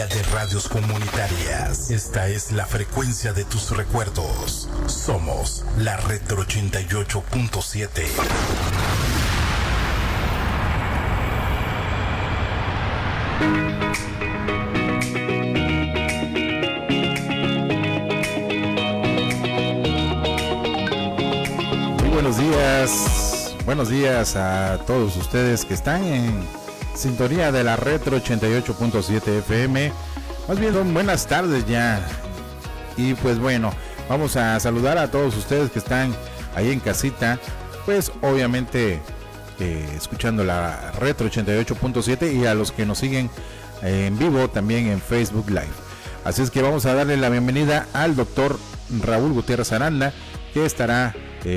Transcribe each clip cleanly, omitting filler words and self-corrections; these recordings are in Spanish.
familia de radios comunitarias. Esta es la frecuencia de tus recuerdos. Somos la Retro 88.7. Buenos días a todos ustedes que están en sintonía de la Retro 88.7 FM. Más bien son buenas tardes ya. Y pues bueno, vamos a saludar a todos ustedes que están ahí en casita. Pues obviamente escuchando la Retro 88.7 y a los que nos siguen en vivo también en Facebook Live. Así es que vamos a darle la bienvenida al doctor Raúl Gutiérrez Aranda, que estará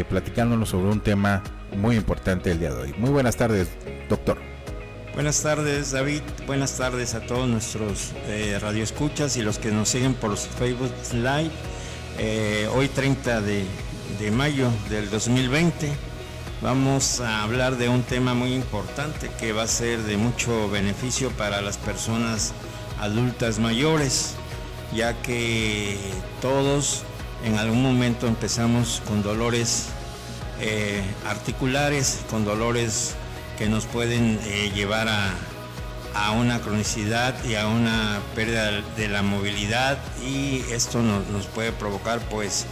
platicándonos sobre un tema muy importante el día de hoy. Muy buenas tardes, doctor. Buenas tardes, David. Buenas tardes a todos nuestros radioescuchas y los que nos siguen por Facebook Live. Hoy 30 de mayo del 2020 vamos a hablar de un tema muy importante que va a ser de mucho beneficio para las personas adultas mayores, ya que todos en algún momento empezamos con dolores articulares, con dolores que nos pueden llevar a una cronicidad y a una pérdida de la movilidad, y esto nos puede provocar pues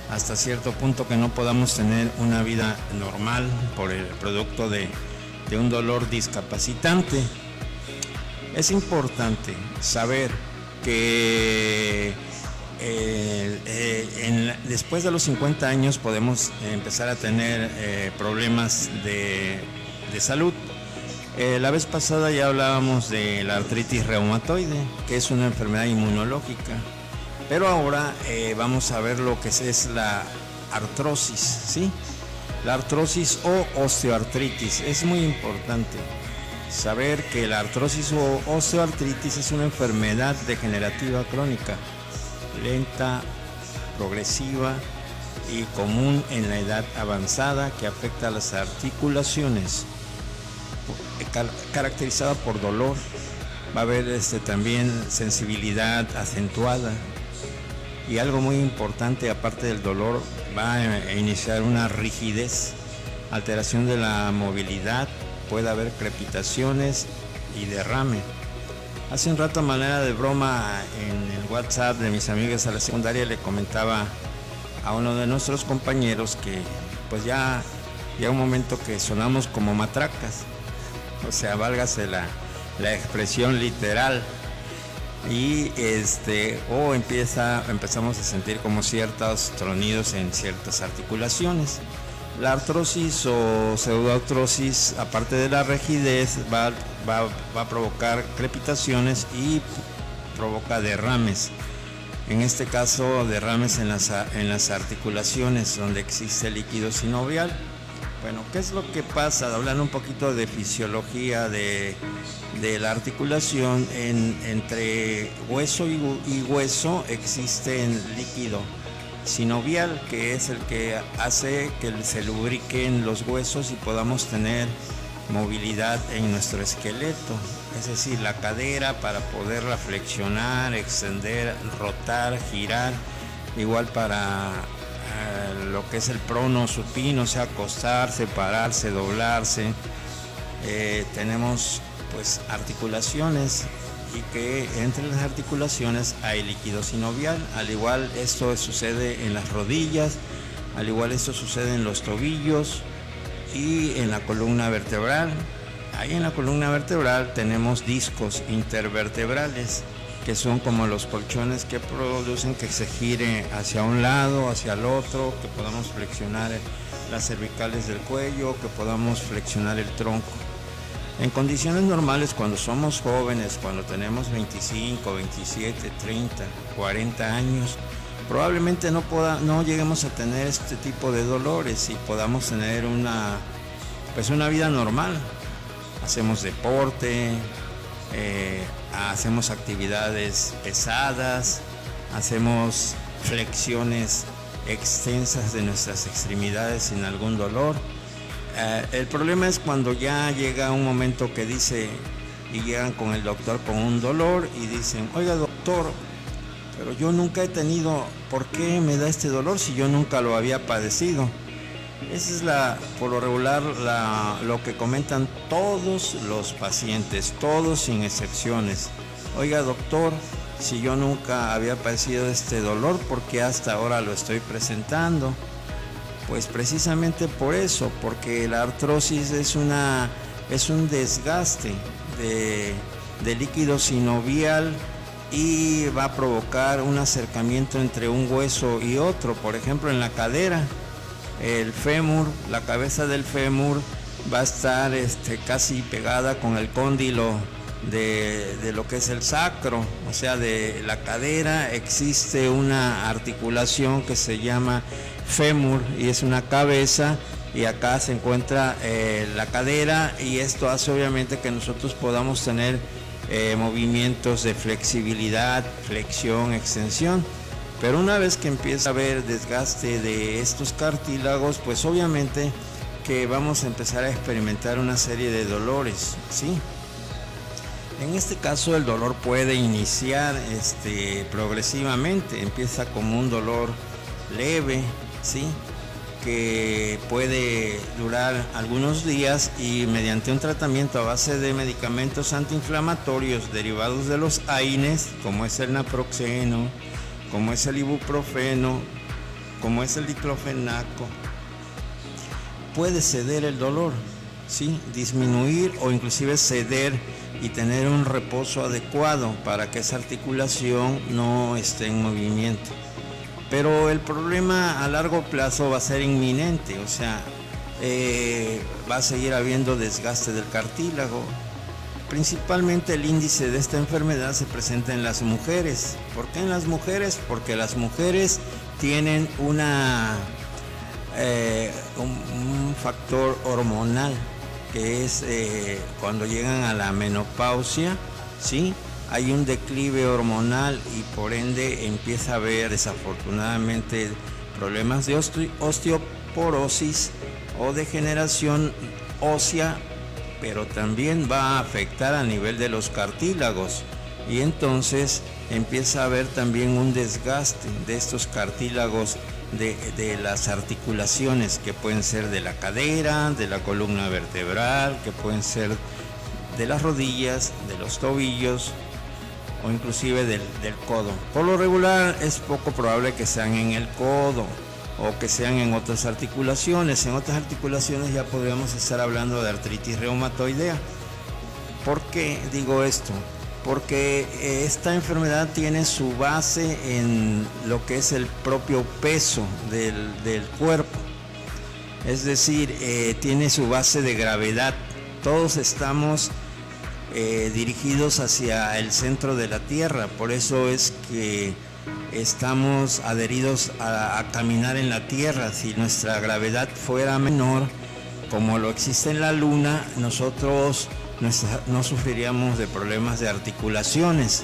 hasta cierto punto que no podamos tener una vida normal por el producto de un dolor discapacitante. Es importante saber que después de los 50 años podemos empezar a tener problemas de salud. La vez pasada ya hablábamos de la artritis reumatoide, que es una enfermedad inmunológica, pero ahora vamos a ver lo que es la artrosis, ¿sí? La artrosis o osteoartritis. Es muy importante saber que la artrosis o osteoartritis es una enfermedad degenerativa crónica, lenta, progresiva y común en la edad avanzada, que afecta a las articulaciones, caracterizada por dolor. Va a haber también sensibilidad acentuada, y algo muy importante aparte del dolor, va a iniciar una rigidez, alteración de la movilidad, puede haber crepitaciones y derrame. Hace un rato, a manera de broma, en el WhatsApp de mis amigas a la secundaria, le comentaba a uno de nuestros compañeros que pues ya llega un momento que sonamos como matracas, o sea, válgase la expresión literal, y empezamos a sentir como ciertos tronidos en ciertas articulaciones. La artrosis o pseudoartrosis, aparte de la rigidez, va a provocar crepitaciones y provoca derrames. En este caso, derrames en las articulaciones donde existe líquido sinovial. Bueno, ¿qué es lo que pasa? Hablando un poquito de fisiología de la articulación, entre hueso y hueso existe líquido sinovial, que es el que hace que se lubriquen los huesos y podamos tener movilidad en nuestro esqueleto, es decir, la cadera para poderla flexionar, extender, rotar, girar, igual para lo que es el prono supino, o sea, acostarse, pararse, doblarse. Tenemos pues articulaciones, y que entre las articulaciones hay líquido sinovial. Al igual esto sucede en las rodillas, al igual esto sucede en los tobillos y en la columna vertebral. Ahí en la columna vertebral tenemos discos intervertebrales, que son como los colchones que producen que se gire hacia un lado, hacia el otro, que podamos flexionar las cervicales del cuello, que podamos flexionar el tronco. En condiciones normales, cuando somos jóvenes, cuando tenemos 25, 27, 30, 40 años, probablemente no lleguemos a tener este tipo de dolores y podamos tener una vida normal. Hacemos deporte, hacemos actividades pesadas, hacemos flexiones extensas de nuestras extremidades sin algún dolor. El problema es cuando ya llega un momento que dice, y llegan con el doctor con un dolor y dicen, oiga doctor, pero yo nunca he tenido, ¿por qué me da este dolor si yo nunca lo había padecido? Esa es por lo regular lo que comentan todos los pacientes, todos sin excepciones. Oiga doctor, si yo nunca había padecido este dolor, ¿por qué hasta ahora lo estoy presentando? Pues precisamente por eso, porque la artrosis es un desgaste de líquido sinovial y va a provocar un acercamiento entre un hueso y otro. Por ejemplo, en la cadera, el fémur, la cabeza del fémur va a estar casi pegada con el cóndilo de lo que es el sacro, o sea, de la cadera existe una articulación que se llama fémur y es una cabeza, y acá se encuentra la cadera, y esto hace obviamente que nosotros podamos tener movimientos de flexibilidad, flexión, extensión. Pero una vez que empieza a haber desgaste de estos cartílagos, pues obviamente que vamos a empezar a experimentar una serie de dolores, ¿sí? En este caso el dolor puede iniciar progresivamente, empieza como un dolor leve, ¿sí? Que puede durar algunos días, y mediante un tratamiento a base de medicamentos antiinflamatorios derivados de los AINES, como es el naproxeno, como es el ibuprofeno, como es el diclofenaco, puede ceder el dolor, ¿sí? Disminuir o inclusive ceder y tener un reposo adecuado para que esa articulación no esté en movimiento. Pero el problema a largo plazo va a ser inminente, o sea, va a seguir habiendo desgaste del cartílago. Principalmente el índice de esta enfermedad se presenta en las mujeres. ¿Por qué en las mujeres? Porque las mujeres tienen un factor hormonal, que es cuando llegan a la menopausia, ¿sí? Hay un declive hormonal y por ende empieza a haber desafortunadamente problemas de osteoporosis o degeneración ósea, pero también va a afectar a nivel de los cartílagos, y entonces empieza a haber también un desgaste de estos cartílagos de las articulaciones, que pueden ser de la cadera, de la columna vertebral, que pueden ser de las rodillas, de los tobillos o inclusive del codo. Por lo regular es poco probable que sean en el codo o que sean en otras articulaciones. En otras articulaciones ya podríamos estar hablando de artritis reumatoidea. ¿Por qué digo esto? Porque esta enfermedad tiene su base en lo que es el propio peso del cuerpo. Es decir, tiene su base de gravedad. Todos estamos dirigidos hacia el centro de la Tierra, por eso es que estamos adheridos a caminar en la Tierra. Si nuestra gravedad fuera menor, como lo existe en la Luna, nosotros no sufriríamos de problemas de articulaciones.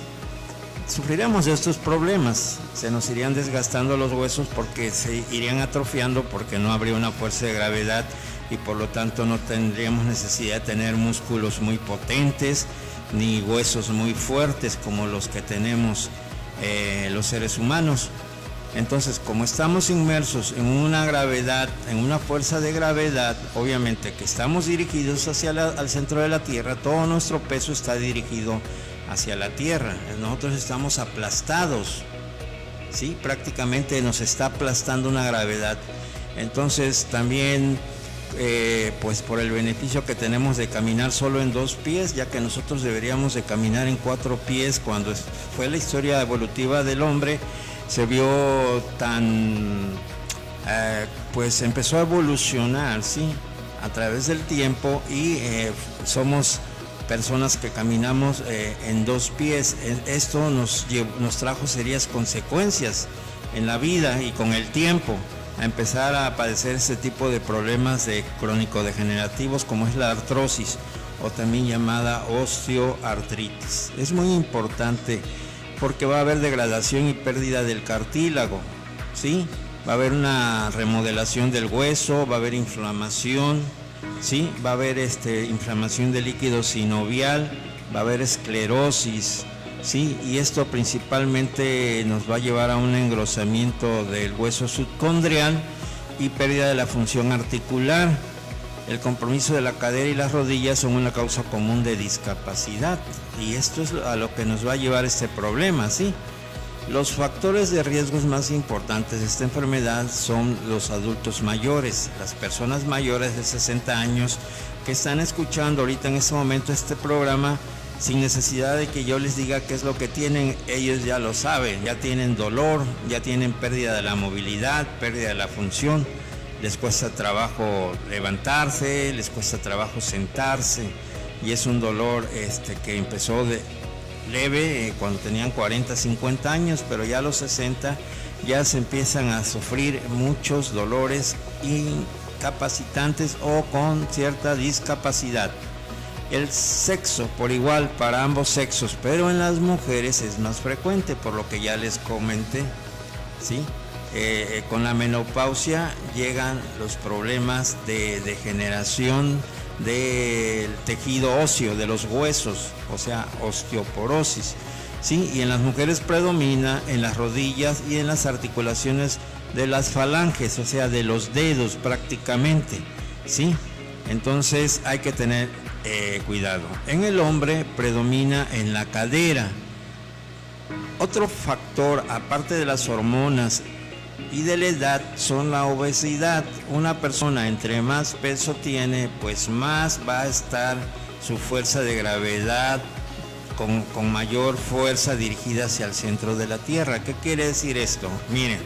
Sufriríamos de estos problemas, se nos irían desgastando los huesos porque se irían atrofiando, porque no habría una fuerza de gravedad, y por lo tanto no tendríamos necesidad de tener músculos muy potentes ni huesos muy fuertes como los que tenemos los seres humanos. Entonces, como estamos inmersos en una gravedad, en una fuerza de gravedad, obviamente que estamos dirigidos al centro de la Tierra, todo nuestro peso está dirigido hacia la Tierra. Nosotros estamos aplastados, ¿sí? Prácticamente nos está aplastando una gravedad. Entonces también pues por el beneficio que tenemos de caminar solo en 2 pies, ya que nosotros deberíamos de caminar en 4 pies. Cuando fue la historia evolutiva del hombre, se vio pues empezó a evolucionar, ¿sí? A través del tiempo, y somos personas que caminamos en 2 pies. Esto nos trajo serias consecuencias en la vida, y con el tiempo a empezar a padecer ese tipo de problemas crónico-degenerativos, como es la artrosis, o también llamada osteoartritis. Es muy importante porque va a haber degradación y pérdida del cartílago, ¿sí? Va a haber una remodelación del hueso, va a haber inflamación, ¿sí? Va a haber inflamación del líquido sinovial, va a haber esclerosis, ¿sí? Y esto principalmente nos va a llevar a un engrosamiento del hueso subcondrial y pérdida de la función articular. El compromiso de la cadera y las rodillas son una causa común de discapacidad, y esto es a lo que nos va a llevar este problema, ¿sí? Los factores de riesgos más importantes de esta enfermedad son los adultos mayores, las personas mayores de 60 años que están escuchando ahorita en este momento este programa, sin necesidad de que yo les diga qué es lo que tienen, ellos ya lo saben, ya tienen dolor, ya tienen pérdida de la movilidad, pérdida de la función, les cuesta trabajo levantarse, les cuesta trabajo sentarse, y es un dolor que empezó de leve cuando tenían 40, 50 años, pero ya a los 60 ya se empiezan a sufrir muchos dolores incapacitantes o con cierta discapacidad. El sexo por igual para ambos sexos, pero en las mujeres es más frecuente, por lo que ya les comenté, ¿sí? Con la menopausia llegan los problemas de degeneración del tejido óseo, de los huesos, o sea, osteoporosis, ¿sí? Y en las mujeres predomina en las rodillas y en las articulaciones de las falanges, o sea, de los dedos prácticamente, ¿sí? Entonces hay que tener cuidado. En el hombre predomina en la cadera. Otro factor, aparte de las hormonas y de la edad, son la obesidad. Una persona entre más peso tiene, pues más va a estar su fuerza de gravedad con mayor fuerza dirigida hacia el centro de la Tierra. ¿Qué quiere decir esto? Miren,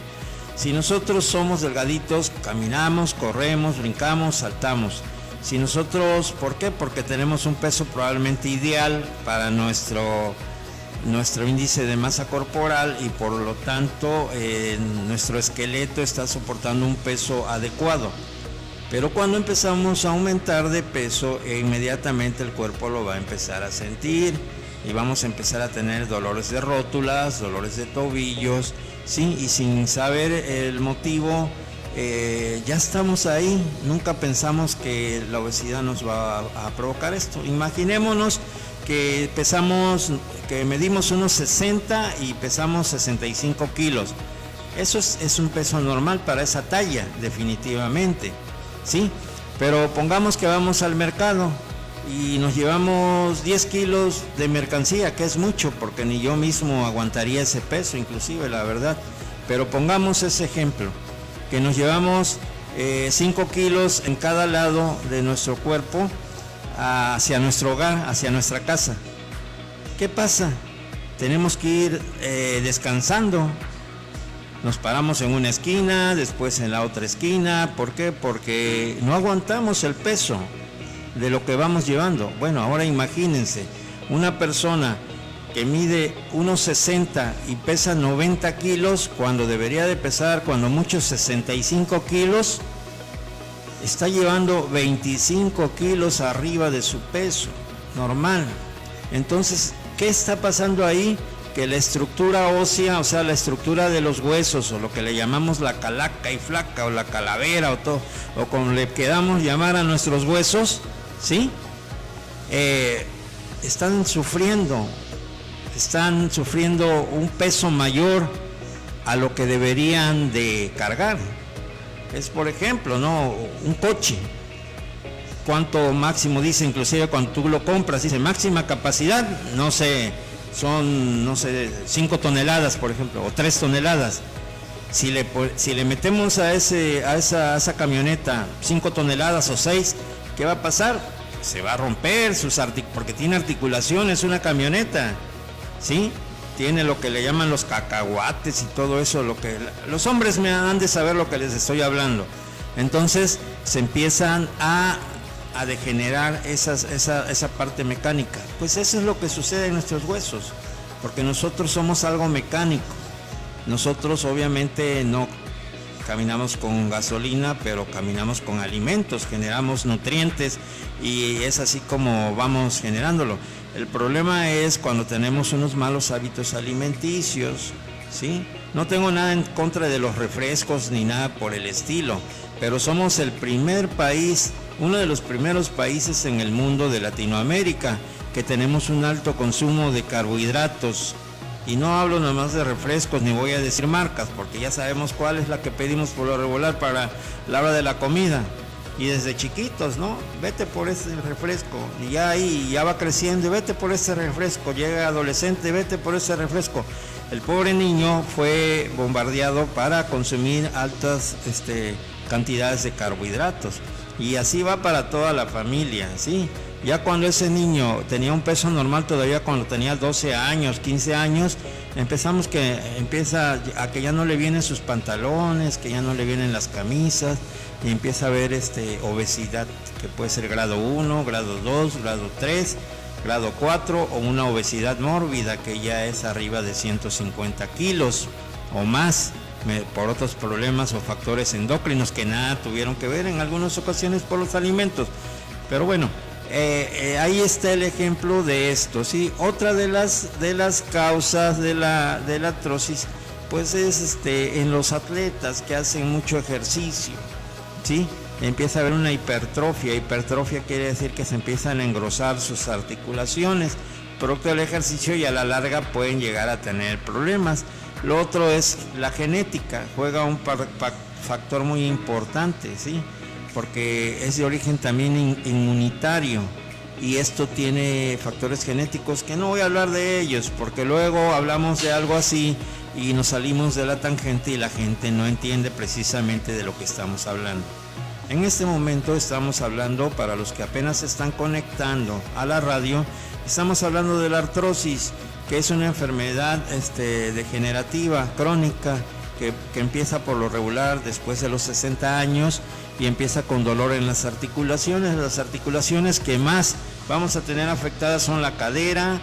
si nosotros somos delgaditos, caminamos, corremos, brincamos, saltamos. Si nosotros, ¿por qué? Porque tenemos un peso probablemente ideal para nuestro índice de masa corporal, y por lo tanto nuestro esqueleto está soportando un peso adecuado. Pero cuando empezamos a aumentar de peso, inmediatamente el cuerpo lo va a empezar a sentir y vamos a empezar a tener dolores de rótulas, dolores de tobillos, ¿sí? Y sin saber el motivo, ya estamos ahí. Nunca pensamos que la obesidad nos va a provocar esto. Imaginémonos que medimos unos 60 y pesamos 65 kilos. Eso es un peso normal para esa talla, definitivamente, ¿sí? Pero pongamos que vamos al mercado y nos llevamos 10 kilos de mercancía, que es mucho, porque ni yo mismo aguantaría ese peso, inclusive, la verdad. Pero pongamos ese ejemplo, que nos llevamos 5 kilos en cada lado de nuestro cuerpo hacia nuestro hogar, hacia nuestra casa. ¿Qué pasa? Tenemos que ir descansando. Nos paramos en una esquina, después en la otra esquina. ¿Por qué? Porque no aguantamos el peso de lo que vamos llevando. Bueno, ahora imagínense, una persona que mide 1,60 y pesa 90 kilos, cuando debería de pesar cuando mucho 65 kilos, está llevando 25 kilos arriba de su peso normal. Entonces, ¿qué está pasando ahí? Que la estructura ósea, o sea, la estructura de los huesos, o lo que le llamamos la calaca y flaca, o la calavera, o como le queramos llamar a nuestros huesos, ¿sí? Están sufriendo un peso mayor a lo que deberían de cargar. Es, por ejemplo, ¿no? Un coche. ¿Cuánto máximo dice? Inclusive cuando tú lo compras, dice máxima capacidad, no sé, son, 5 toneladas, por ejemplo, o 3 toneladas. Si le metemos a esa camioneta 5 toneladas o 6, ¿qué va a pasar? Se va a romper porque tiene articulaciones, una camioneta, ¿sí? Tiene lo que le llaman los cacahuates y todo eso, los hombres me han de saber lo que les estoy hablando. Entonces se empiezan a degenerar esa parte mecánica. Pues eso es lo que sucede en nuestros huesos, porque nosotros somos algo mecánico. Nosotros obviamente no caminamos con gasolina, pero caminamos con alimentos, generamos nutrientes, y es así como vamos generándolo. El problema es cuando tenemos unos malos hábitos alimenticios, ¿sí? No tengo nada en contra de los refrescos ni nada por el estilo, pero somos el primer país, uno de los primeros países en el mundo de Latinoamérica que tenemos un alto consumo de carbohidratos. Y no hablo nada más de refrescos, ni voy a decir marcas, porque ya sabemos cuál es la que pedimos por lo regular para la hora de la comida. Y desde chiquitos, ¿no? Vete por ese refresco. Y ya ahí, ya va creciendo, y vete por ese refresco. Llega adolescente, vete por ese refresco. El pobre niño fue bombardeado para consumir altas cantidades de carbohidratos. Y así va para toda la familia, ¿sí? Ya cuando ese niño tenía un peso normal, todavía cuando tenía 12 años, 15 años, empieza a que ya no le vienen sus pantalones, que ya no le vienen las camisas, y empieza a haber obesidad, que puede ser grado 1, grado 2, grado 3, grado 4, o una obesidad mórbida, que ya es arriba de 150 kilos o más, por otros problemas o factores endocrinos que nada tuvieron que ver en algunas ocasiones por los alimentos. Pero bueno, ahí está el ejemplo de esto, ¿sí? Otra de las causas de la artrosis, pues es en los atletas que hacen mucho ejercicio, ¿sí? Empieza a haber una hipertrofia. Hipertrofia quiere decir que se empiezan a engrosar sus articulaciones producto del ejercicio, y a la larga pueden llegar a tener problemas. Lo otro es la genética, juega un factor muy importante, ¿sí? Porque es de origen también inmunitario, y esto tiene factores genéticos que no voy a hablar de ellos, porque luego hablamos de algo así y nos salimos de la tangente y la gente no entiende precisamente de lo que estamos hablando. En este momento estamos hablando, para los que apenas se están conectando a la radio, estamos hablando de la artrosis, que es una enfermedad degenerativa, crónica, que empieza por lo regular después de los 60 años y empieza con dolor en las articulaciones. Las articulaciones que más vamos a tener afectadas son la cadera,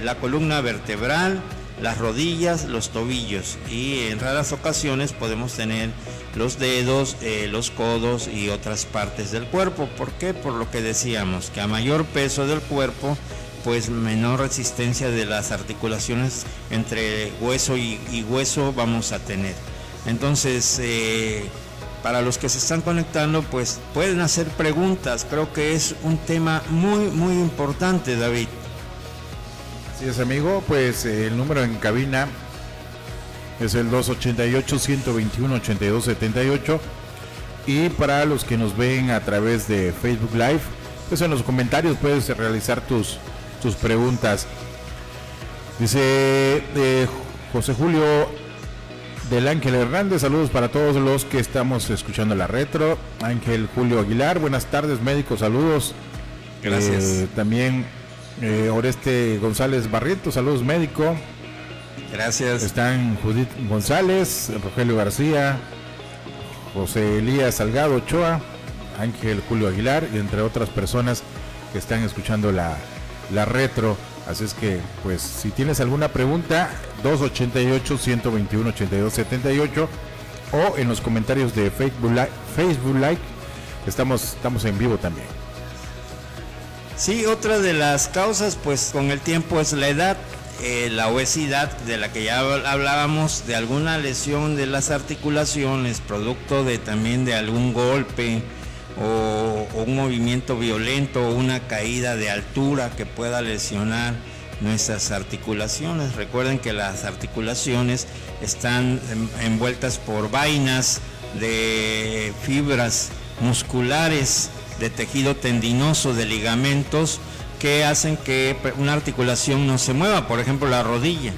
la columna vertebral, las rodillas, los tobillos, y en raras ocasiones podemos tener los dedos, los codos y otras partes del cuerpo. ¿Por qué? Por lo que decíamos, que a mayor peso del cuerpo, pues menor resistencia de las articulaciones entre hueso y hueso vamos a tener. Entonces, para los que se están conectando, pues pueden hacer preguntas. Creo que es un tema muy, muy importante, David. Así es, amigo. Pues el número en cabina es el 288-121-8278. Y para los que nos ven a través de Facebook Live, pues en los comentarios puedes realizar tus preguntas. Dice José Julio del Ángel Hernández: saludos para todos los que estamos escuchando la retro. Ángel Julio Aguilar: buenas tardes, médico, saludos. Gracias. También Oreste González Barrientos: saludos, médico. Gracias. Están Judith González, Rogelio García, José Elías Salgado Ochoa, Ángel Julio Aguilar, y entre otras personas que están escuchando la retro. Así es que, pues, si tienes alguna pregunta, 288-121-8278, o en los comentarios de Facebook Live, estamos en vivo también. Sí, otra de las causas, pues con el tiempo, es la edad, la obesidad, de la que ya hablábamos, de alguna lesión de las articulaciones, producto también de algún golpe, o un movimiento violento, o una caída de altura que pueda lesionar nuestras articulaciones. Recuerden que las articulaciones están envueltas por vainas de fibras musculares, de tejido tendinoso, de ligamentos, que hacen que una articulación no se mueva, por ejemplo la rodilla.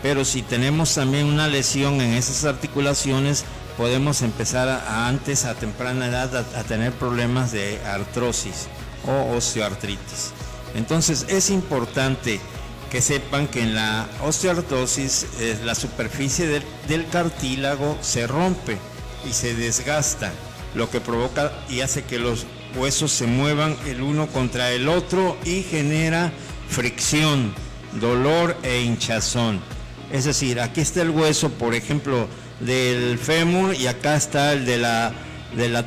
Pero si tenemos también una lesión en esas articulaciones, podemos empezar a temprana edad a tener problemas de artrosis o osteoartritis. Entonces es importante que sepan que en la osteoartrosis la superficie del cartílago se rompe y se desgasta, lo que provoca y hace que los huesos se muevan el uno contra el otro y genera fricción, dolor e hinchazón. Es decir, aquí está el hueso, por ejemplo, del fémur, y acá está el de la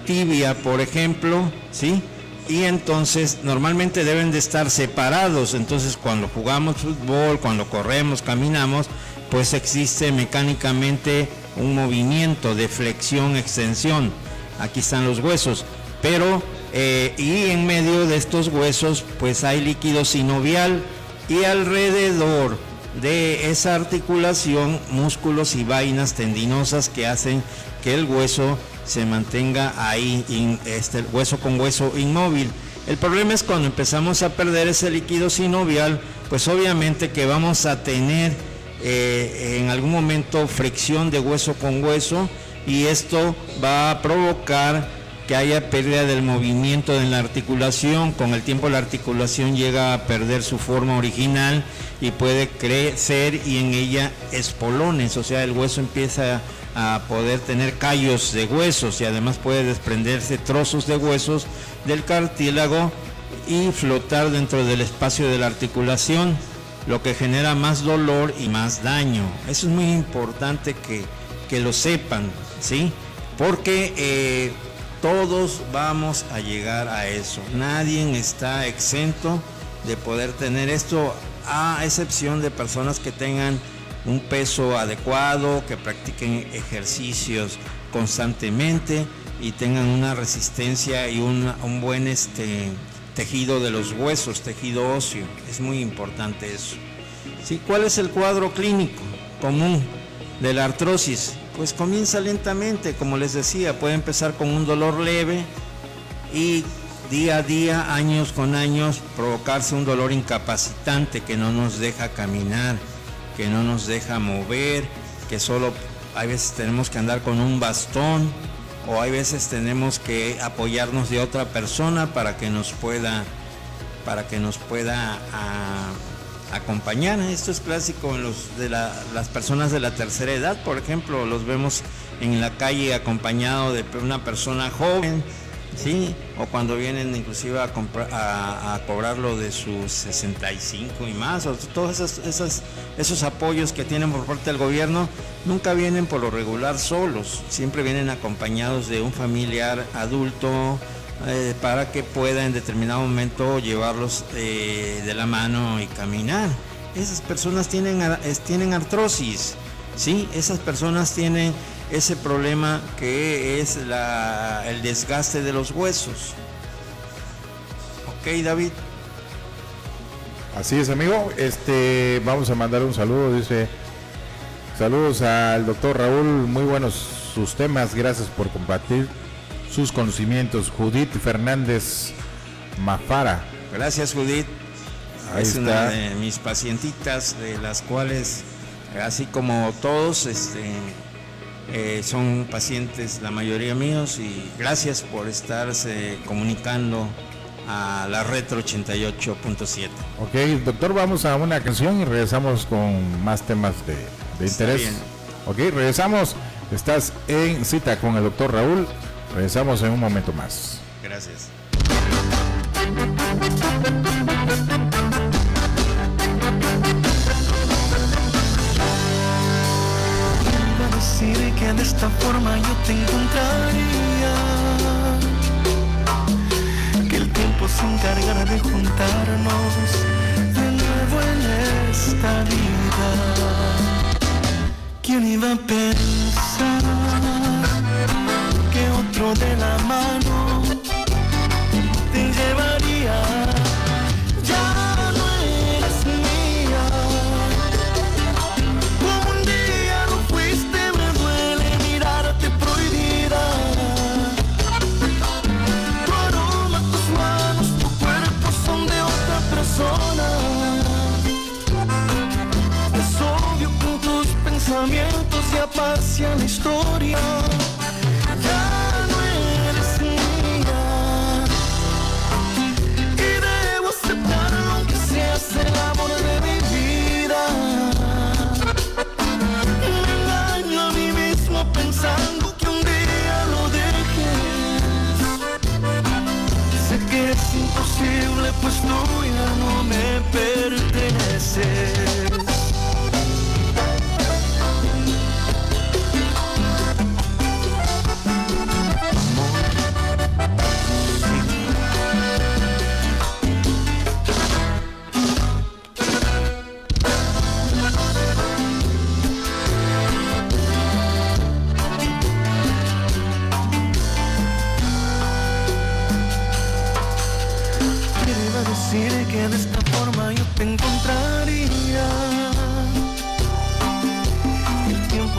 tibia, por ejemplo, ¿sí? Y entonces normalmente deben de estar separados. Entonces cuando jugamos fútbol, cuando corremos, caminamos, pues existe mecánicamente un movimiento de flexión, extensión. Aquí están los huesos, pero y en medio de estos huesos pues hay líquido sinovial y alrededor de esa articulación músculos y vainas tendinosas que hacen que el hueso se mantenga ahí, hueso con hueso inmóvil. El problema es cuando empezamos a perder ese líquido sinovial, pues obviamente que vamos a tener en algún momento fricción de hueso con hueso, y esto va a provocar que haya pérdida del movimiento en la articulación. Con el tiempo la articulación llega a perder su forma original y puede crecer y en ella espolones, o sea, el hueso empieza a poder tener callos de huesos y además puede desprenderse trozos de huesos del cartílago y flotar dentro del espacio de la articulación, lo que genera más dolor y más daño. Eso es muy importante que lo sepan, ¿sí? Porque todos vamos a llegar a eso. Nadie está exento de poder tener esto, a excepción de personas que tengan un peso adecuado, que practiquen ejercicios constantemente y tengan una resistencia y un buen tejido de los huesos, tejido óseo. Es muy importante eso. ¿Sí? ¿Cuál es el cuadro clínico común de la artrosis? Pues comienza lentamente, como les decía, puede empezar con un dolor leve y día a día, años con años, provocarse un dolor incapacitante que no nos deja caminar, que no nos deja mover, que solo hay veces tenemos que andar con un bastón o hay veces tenemos que apoyarnos de otra persona para que nos pueda acompañar. Esto es clásico en las personas de la tercera edad, por ejemplo, los vemos en la calle acompañado de una persona joven, ¿sí? O cuando vienen inclusive a cobrarlo de sus 65 y más, o todos esos apoyos que tienen por parte del gobierno, nunca vienen por lo regular solos, siempre vienen acompañados de un familiar adulto, para que pueda en determinado momento llevarlos de la mano y caminar. Esas personas tienen artrosis, ¿sí? Esas personas tienen ese problema que es el desgaste de los huesos. Ok, David. Así es, amigo. Vamos a mandar un saludo. Dice: saludos al doctor Raúl, muy buenos sus temas, gracias por compartir sus conocimientos. Judith Fernández Mafara. Gracias, Judith. Ahí es está. una de mis pacientitas, de las cuales, así como todos, son pacientes, la mayoría míos, y gracias por estarse comunicando a la Retro 88.7. Ok, doctor, vamos a una canción y regresamos con más temas de interés. Bien. Ok, regresamos. Estás en cita con el doctor Raúl. Regresamos en un momento más. Gracias. Iba a decir que de esta forma yo te encontraría, que el tiempo se encargará de juntarnos de nuevo en esta vida. ¿Quién iba a pensar que otro de la mano te llevaría? Ya no eres mía, como un día lo fuiste, me duele mirarte prohibida. Tu aroma, tus manos, tu cuerpo son de otra persona. Es obvio que en tus pensamientos ya pasa la historia. El amor de mi vida. Me engaño a mí mismo pensando que un día lo dejes. Sé que es imposible, pues tú ya no me perteneces.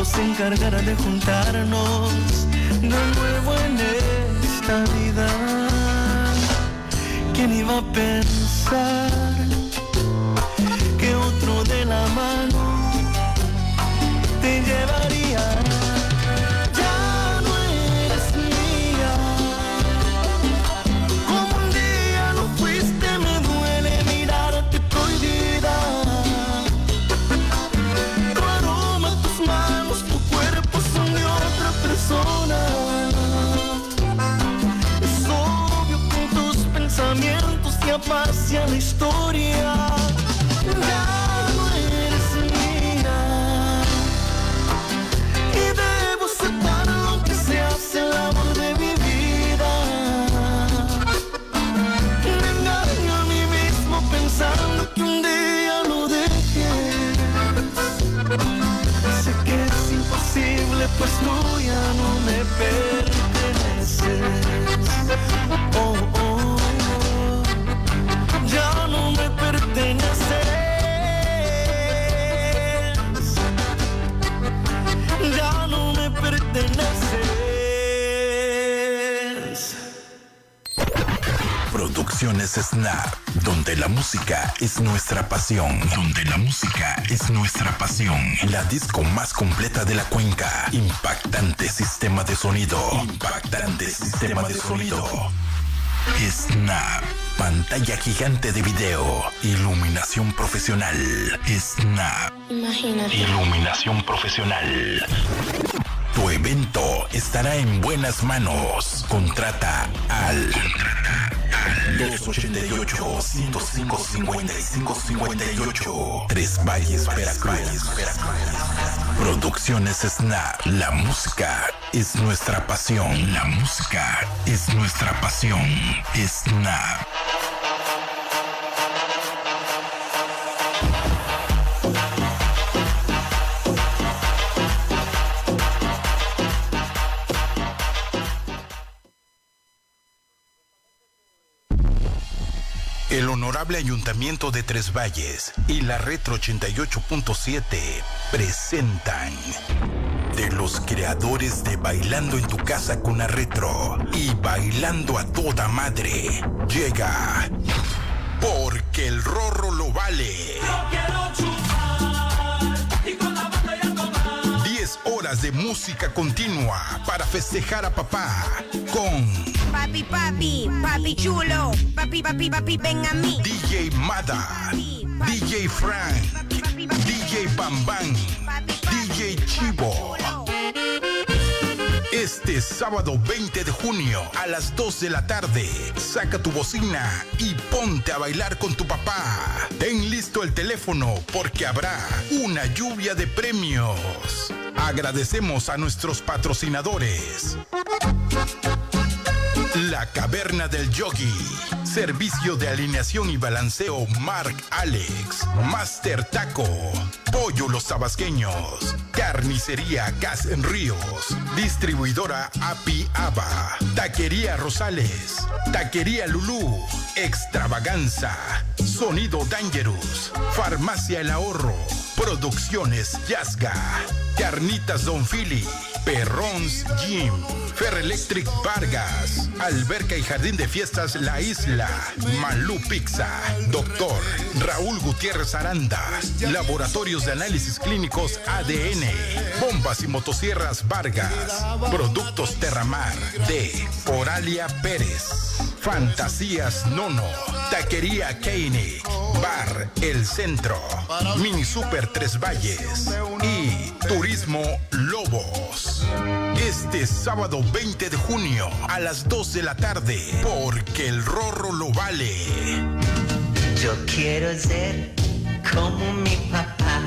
tiempo se encargará de juntarnos de nuevo en esta vida. ¿Quién iba a pensar que otro de la mano te llevaría? Ya no eres mía, como un día lo fuiste, me duele mirarte prohibida. Tu aroma, tus manos, tu cuerpo son de otra persona. Es obvio que en tus pensamientos te apacia la historia. Ya no eres mía y debo aceptar lo que se hace el amor de mi vida. Me engaño a mí mismo pensando que un día lo dejes. Sé que es imposible, pues tú ya no me perteneces. Oh, oh, oh. Ya no me perteneces. Ya no me perteneces. Producciones Snap, donde la música es nuestra pasión. Donde la música es nuestra pasión. La disco más completa de la cuenca. Impactante sistema de sonido. Impactante sistema de sonido. Snap, pantalla gigante de video, iluminación profesional. Snap, Imagínate. iluminación profesional. Tu evento estará en buenas manos. Contrata al 288-105-5558. Tres Valles, Veracruz. Producciones Snap. La música es nuestra pasión. La música es nuestra pasión. Snap. El Honorable Ayuntamiento de Tres Valles y la Retro 88.7 presentan de los creadores de Bailando en tu Casa con la Retro y Bailando a toda madre. Llega Porque el Rorro lo vale. 10 horas de música continua para festejar a papá con Papi, papi, papi chulo. Papi, papi, papi, ven a mí. DJ Mada, DJ Frank, DJ Bam Bam, DJ Chivo. Este sábado 20 de junio a las 2 de la tarde, saca tu bocina y ponte a bailar con tu papá. Ten listo el teléfono porque habrá una lluvia de premios. Agradecemos a nuestros patrocinadores. La Caverna del Yogi, servicio de alineación y balanceo Mark Alex, Master Taco, Pollo Los Tabasqueños, Carnicería Gas en Ríos, Distribuidora Api Aba, Taquería Rosales, Taquería Lulú, Extravaganza, Sonido Dangerous, Farmacia El Ahorro, Producciones Yazga, Carnitas Don Philly, Perrons Gym, Ferrelectric Vargas, Alberca y Jardín de Fiestas La Isla, Malú Pizza, Doctor Raúl Gutiérrez Aranda, Laboratorios de Análisis Clínicos ADN, Bombas y Motosierras Vargas, Productos Terramar de Oralia Pérez, Fantasías Nono, Taquería Koenig, Bar El Centro, Mini Super Tres Valles y Turismo Lobos. Este sábado 20 de junio a las 2 de la tarde, porque el Rorro lo vale. Yo quiero ser como mi papá.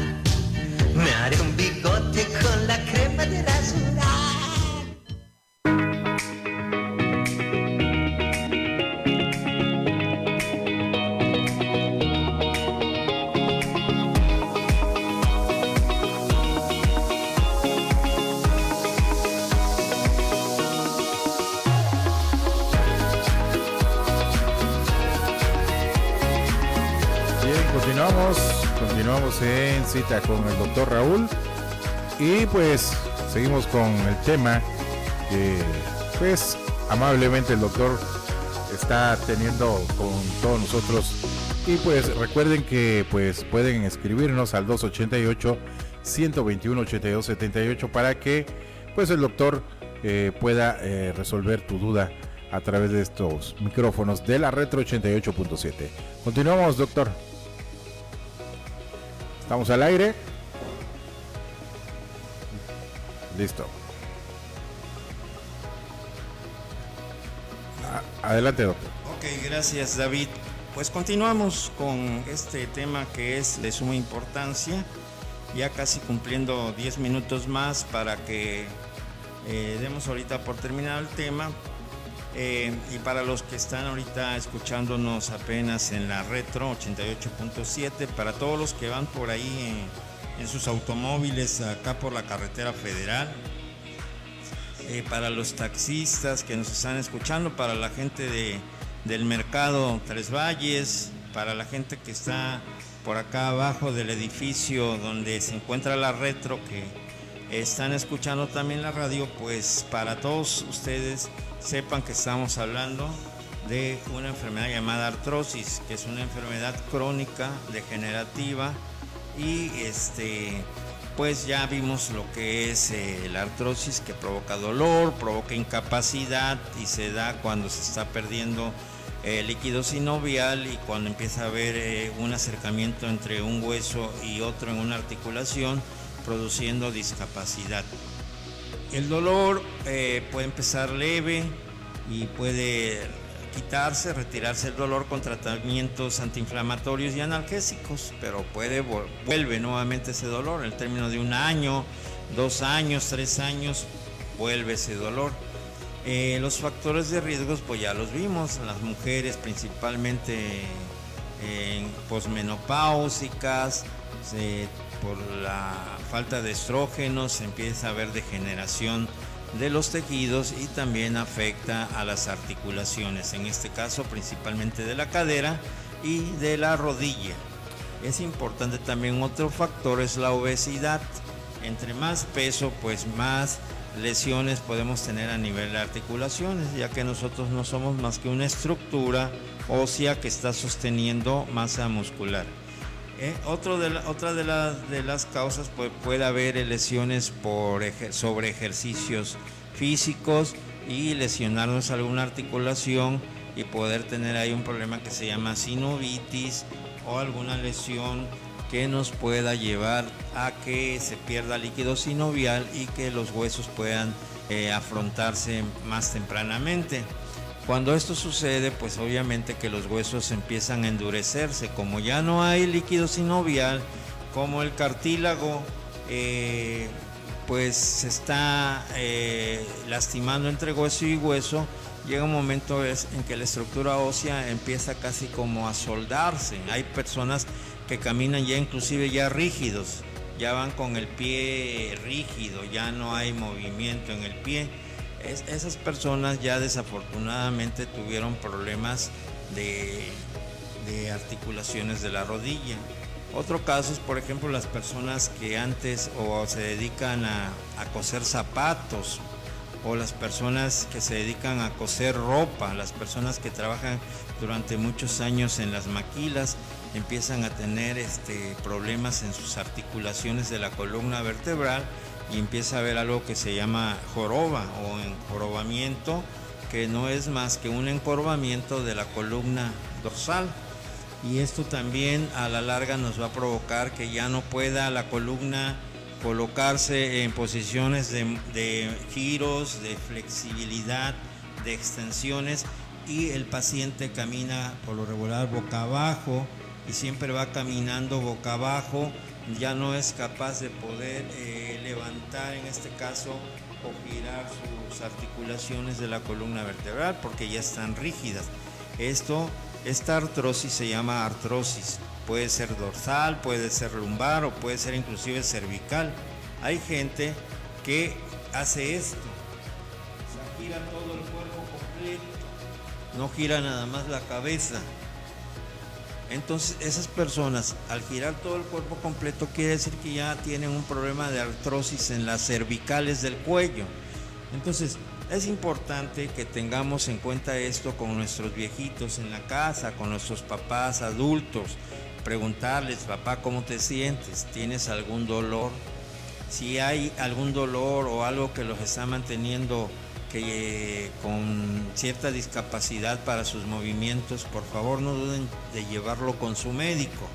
Me haré un bigote con la crema de rasurar. Continuamos en cita con el doctor Raúl. Y pues seguimos con el tema que pues amablemente el doctor está teniendo con todos nosotros. Y pues recuerden que pues pueden escribirnos al 288-121-8278 para que pues el doctor pueda resolver tu duda a través de estos micrófonos de la Retro 88.7. Continuamos, doctor. Estamos al aire. Listo. Adelante, doctor. Ok, gracias, David. Pues continuamos con este tema que es de suma importancia, ya casi cumpliendo 10 minutos más para que demos ahorita por terminar el tema. Y para los que están ahorita escuchándonos apenas en la Retro 88.7, para todos los que van por ahí en sus automóviles acá por la carretera federal, para los taxistas que nos están escuchando, para la gente del mercado Tres Valles, para la gente que está por acá abajo del edificio donde se encuentra la Retro, que están escuchando también la radio, pues para todos ustedes sepan que estamos hablando de una enfermedad llamada artrosis, que es una enfermedad crónica degenerativa. Y pues ya vimos lo que es la artrosis, que provoca dolor, provoca incapacidad y se da cuando se está perdiendo líquido sinovial y cuando empieza a haber un acercamiento entre un hueso y otro en una articulación, produciendo discapacidad. El dolor puede empezar leve y puede retirarse el dolor con tratamientos antiinflamatorios y analgésicos, pero vuelve nuevamente ese dolor. En el término de 1 año, 2 años, 3 años, vuelve ese dolor. Los factores de riesgos, pues ya los vimos, las mujeres principalmente posmenopáusicas, por la falta de estrógenos empieza a haber degeneración de los tejidos y también afecta a las articulaciones, en este caso principalmente de la cadera y de la rodilla. Es importante también otro factor, es la obesidad. Entre más peso, pues más lesiones podemos tener a nivel de articulaciones, ya que nosotros no somos más que una estructura ósea que está sosteniendo masa muscular. Otra de las causas, pues, puede haber lesiones sobre ejercicios físicos y lesionarnos alguna articulación y poder tener ahí un problema que se llama sinovitis o alguna lesión que nos pueda llevar a que se pierda líquido sinovial y que los huesos puedan afrontarse más tempranamente. Cuando esto sucede, pues obviamente que los huesos empiezan a endurecerse. Como ya no hay líquido sinovial, como el cartílago pues se está lastimando entre hueso y hueso, llega un momento en que la estructura ósea empieza casi como a soldarse. Hay personas que caminan ya inclusive ya rígidos, ya van con el pie rígido, ya no hay movimiento en el pie. Esas personas ya desafortunadamente tuvieron problemas de articulaciones de la rodilla. Otro caso es, por ejemplo, las personas que antes o se dedican a coser zapatos, o las personas que se dedican a coser ropa, las personas que trabajan durante muchos años en las maquilas, empiezan a tener problemas en sus articulaciones de la columna vertebral y empieza a haber algo que se llama joroba o encorvamiento, que no es más que un encorvamiento de la columna dorsal. Y esto también a la larga nos va a provocar que ya no pueda la columna colocarse en posiciones de giros, de flexibilidad, de extensiones, y el paciente camina por lo regular boca abajo y siempre va caminando boca abajo, ya no es capaz de poder levantar en este caso o girar sus articulaciones de la columna vertebral porque ya están rígidas. Esta artrosis se llama artrosis. Puede ser dorsal, puede ser lumbar o puede ser inclusive cervical. Hay gente que hace esto, o sea, gira todo el cuerpo completo, no gira nada más la cabeza. Entonces esas personas, al girar todo el cuerpo completo, quiere decir que ya tienen un problema de artrosis en las cervicales del cuello. Entonces es importante que tengamos en cuenta esto con nuestros viejitos en la casa, con nuestros papás adultos. Preguntarles: papá, ¿cómo te sientes? ¿Tienes algún dolor? Si hay algún dolor o algo que los está manteniendo con cierta discapacidad para sus movimientos, por favor no duden de llevarlo con su médico.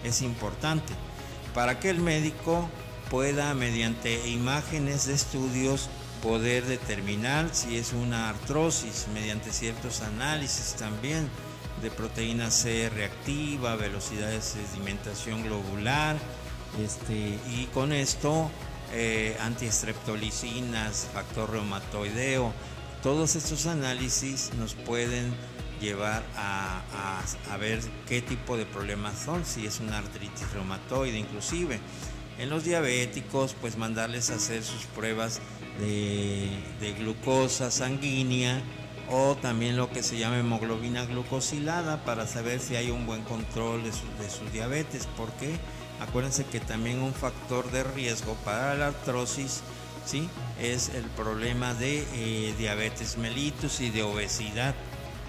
Es importante para que el médico pueda, mediante imágenes de estudios, poder determinar si es una artrosis, mediante ciertos análisis también de proteína C reactiva, velocidad de sedimentación globular, y con esto antiestreptolicinas, factor reumatoideo. Todos estos análisis nos pueden llevar a ver qué tipo de problemas son, si es una artritis reumatoide. Inclusive en los diabéticos, pues mandarles a hacer sus pruebas de glucosa sanguínea, o también lo que se llama hemoglobina glucosilada, para saber si hay un buen control de su diabetes, porque acuérdense que también un factor de riesgo para la artrosis, ¿sí?, es el problema de diabetes mellitus y de obesidad.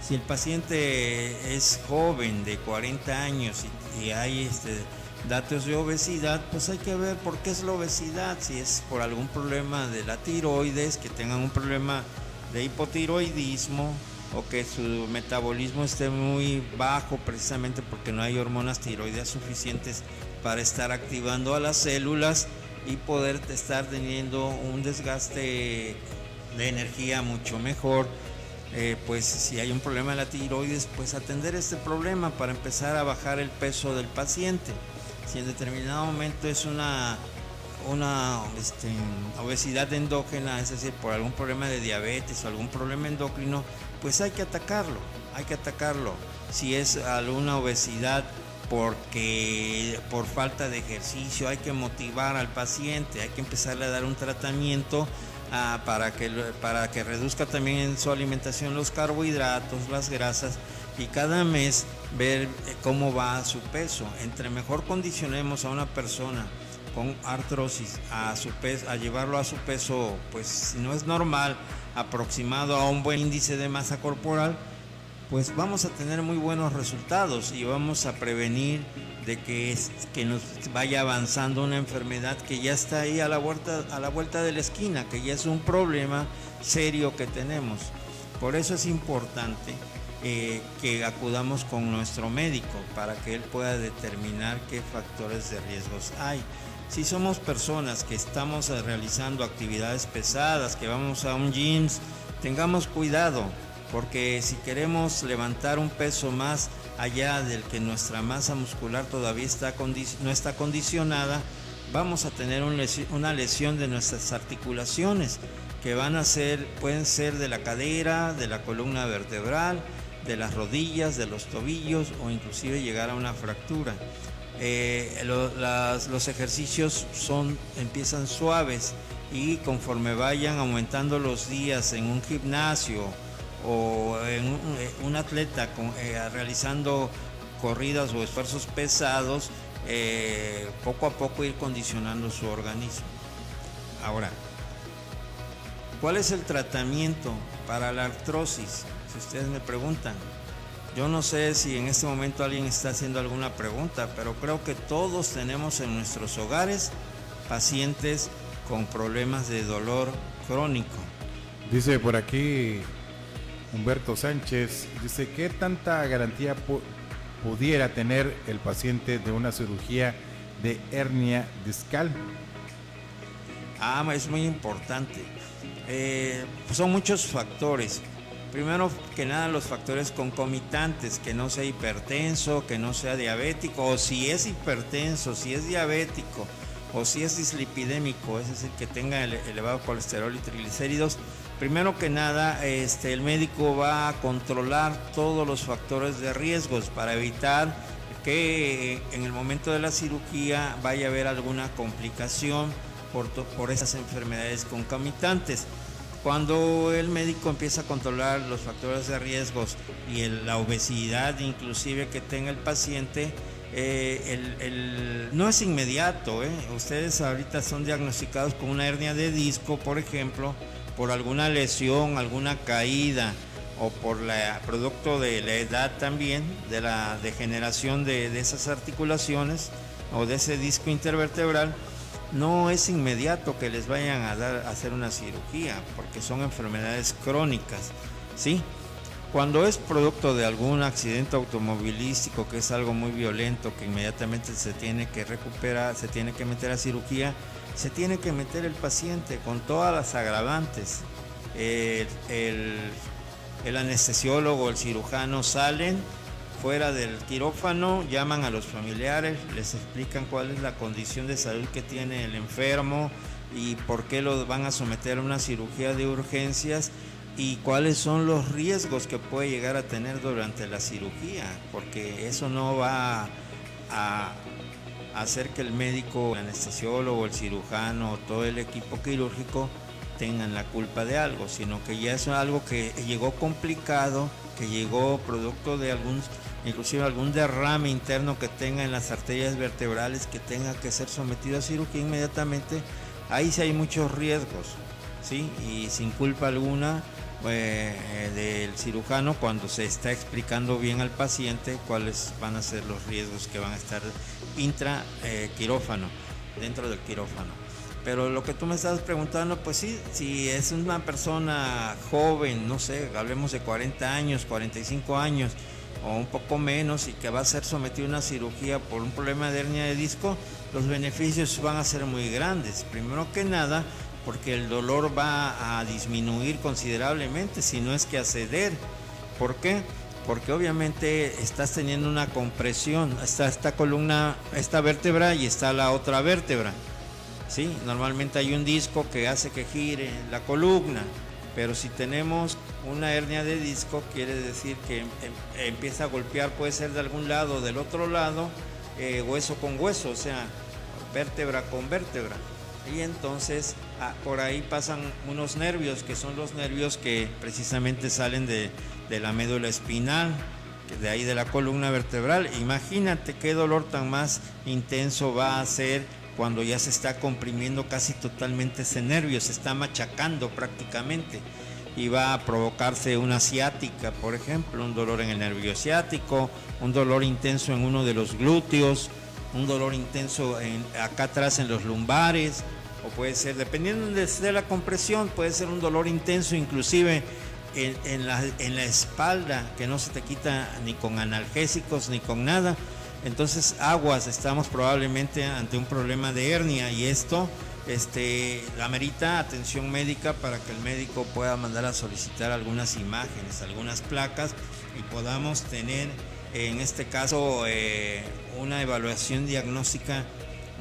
Si el paciente es joven, de 40 años, y hay datos de obesidad, pues hay que ver por qué es la obesidad. Si es por algún problema de la tiroides, que tengan un problema de hipotiroidismo, o que su metabolismo esté muy bajo, precisamente porque no hay hormonas tiroideas suficientes para estar activando a las células y poder estar teniendo un desgaste de energía mucho mejor. Pues si hay un problema de la tiroides, pues atender este problema para empezar a bajar el peso del paciente. Si en determinado momento es una obesidad endógena, es decir, por algún problema de diabetes o algún problema endocrino, pues hay que atacarlo. Si es alguna obesidad por falta de ejercicio, hay que motivar al paciente, hay que empezarle a dar un tratamiento para que reduzca también en su alimentación los carbohidratos, las grasas, y cada mes ver cómo va su peso. Entre mejor condicionemos a una persona con artrosis a llevarlo a su peso, pues si no es normal, aproximado a un buen índice de masa corporal, pues vamos a tener muy buenos resultados y vamos a prevenir de que nos vaya avanzando una enfermedad que ya está ahí a la vuelta de la esquina, que ya es un problema serio que tenemos. Por eso es importante que acudamos con nuestro médico para que él pueda determinar qué factores de riesgos hay. Si somos personas que estamos realizando actividades pesadas, que vamos a un gym, tengamos cuidado, porque si queremos levantar un peso más allá del que nuestra masa muscular todavía no está condicionada, vamos a tener una lesión de nuestras articulaciones, que pueden ser de la cadera, de la columna vertebral, de las rodillas, de los tobillos, o inclusive llegar a una fractura. Los ejercicios empiezan suaves, y conforme vayan aumentando los días en un gimnasio o en un atleta realizando corridas o esfuerzos pesados, poco a poco ir condicionando su organismo. Ahora, ¿cuál es el tratamiento para la artrosis? Si ustedes me preguntan, yo no sé si en este momento alguien está haciendo alguna pregunta, pero creo que todos tenemos en nuestros hogares pacientes con problemas de dolor crónico. Dice por aquí Humberto Sánchez, dice: ¿qué tanta garantía pudiera tener el paciente de una cirugía de hernia discal? Es muy importante. Son muchos factores. Primero que nada, los factores concomitantes: que no sea hipertenso, que no sea diabético, o si es hipertenso, si es diabético, o si es dislipidémico, es decir, que tenga elevado colesterol y triglicéridos. Primero que nada, el médico va a controlar todos los factores de riesgos para evitar que en el momento de la cirugía vaya a haber alguna complicación por esas enfermedades concomitantes. Cuando el médico empieza a controlar los factores de riesgos y la obesidad inclusive que tenga el paciente, no es inmediato. Ustedes ahorita son diagnosticados con una hernia de disco, por ejemplo, por alguna lesión, alguna caída, o por producto de la edad también, de la degeneración de esas articulaciones o de ese disco intervertebral. No es inmediato que les vayan a hacer una cirugía, porque son enfermedades crónicas, ¿sí? Cuando es producto de algún accidente automovilístico, que es algo muy violento, que inmediatamente se tiene que recuperar, se tiene que meter a cirugía, se tiene que meter el paciente con todas las agravantes. El anestesiólogo, el cirujano salen fuera del quirófano, llaman a los familiares, les explican cuál es la condición de salud que tiene el enfermo y por qué lo van a someter a una cirugía de urgencias y cuáles son los riesgos que puede llegar a tener durante la cirugía, porque eso no va a hacer que el médico, el anestesiólogo, el cirujano, todo el equipo quirúrgico tengan la culpa de algo, sino que ya es algo que llegó complicado, que llegó producto de inclusive algún derrame interno que tenga en las arterias vertebrales, que tenga que ser sometido a cirugía inmediatamente. Ahí sí hay muchos riesgos, ¿sí? Y sin culpa alguna del cirujano, cuando se está explicando bien al paciente cuáles van a ser los riesgos que van a estar quirófano, dentro del quirófano. Pero lo que tú me estabas preguntando, pues sí, si es una persona joven, no sé, hablemos de 40 años, 45 años o un poco menos, y que va a ser sometido a una cirugía por un problema de hernia de disco, los beneficios van a ser muy grandes. Primero que nada, porque el dolor va a disminuir considerablemente, si no es que a ceder. ¿Por qué? Porque obviamente estás teniendo una compresión, está esta columna, esta vértebra, y está la otra vértebra. Sí, normalmente hay un disco que hace que gire la columna, pero si tenemos una hernia de disco, quiere decir que empieza a golpear, puede ser de algún lado o del otro lado, hueso con hueso, o sea, vértebra con vértebra. Y entonces por ahí pasan unos nervios, que son los nervios que precisamente salen de la médula espinal, de ahí de la columna vertebral. Imagínate qué dolor tan más intenso va a ser cuando ya se está comprimiendo casi totalmente ese nervio, se está machacando prácticamente, y va a provocarse una ciática, por ejemplo, un dolor en el nervio ciático, un dolor intenso en uno de los glúteos, un dolor intenso acá atrás en los lumbares, o puede ser, dependiendo de la compresión, puede ser un dolor intenso inclusive en la espalda, que no se te quita ni con analgésicos ni con nada. Entonces, aguas, estamos probablemente ante un problema de hernia, y esto amerita atención médica para que el médico pueda mandar a solicitar algunas imágenes, algunas placas, y podamos tener en este caso una evaluación diagnóstica